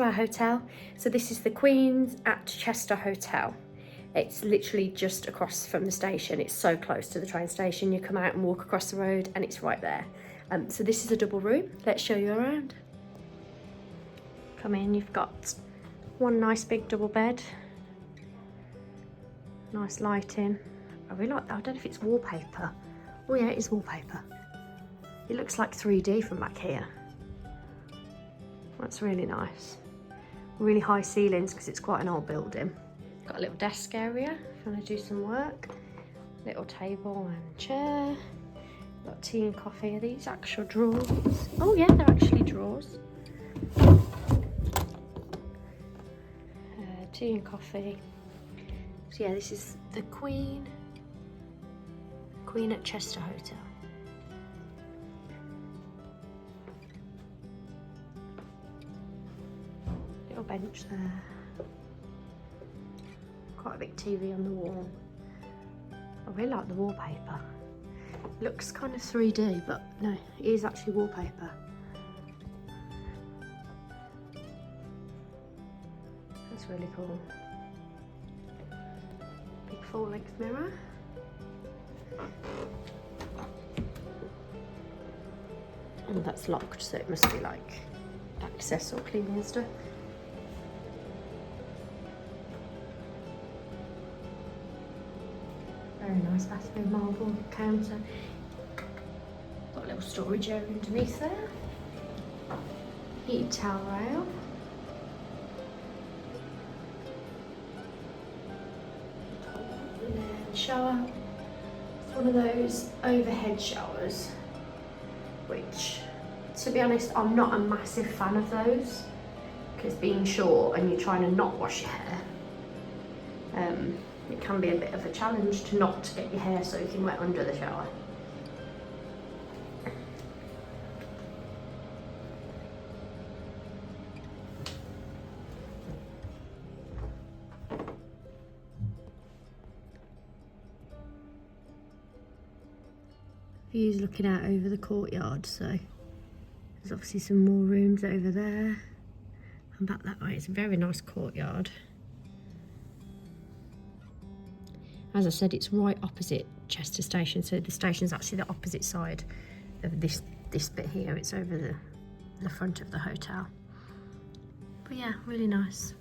to our hotel. So this is the Queen's at Chester Hotel. It's literally just across from the station. It's so close to the train station. You come out and walk across the road and it's right there. So this is a double room. Let's show you around. Come in, you've got one nice big double bed. Nice lighting. I really like that. I don't know if it's wallpaper. Oh yeah, it is wallpaper. It looks like 3D from back here. That's really nice. Really high ceilings because it's quite an old building. Got a little desk area if you want to do some work. Little table and chair. Got tea and coffee. Are these actual drawers? Oh yeah, they're actually drawers. Tea and coffee. So yeah, this is the Queen at Chester Hotel. Little bench there. Quite a big TV on the wall. I really like the wallpaper. Looks kind of 3D, but no, it is actually wallpaper. That's really cool. Big full-length mirror. And that's locked, so it must be like access or cleaning stuff. Very nice bathroom, marble counter. Got a little storage area underneath there. Heated towel rail. And then shower. It's one of those overhead showers, which, to be honest, I'm not a massive fan of those, because being short and you're trying to not wash your hair, it can be a bit of a challenge to not get your hair soaking wet under the shower. View's looking out over the courtyard, so there's obviously some more rooms over there and back that way. It's a very nice courtyard. As I said, it's right opposite Chester Station, so the station's actually the opposite side of this bit here. It's over the front of the hotel. But yeah, really nice.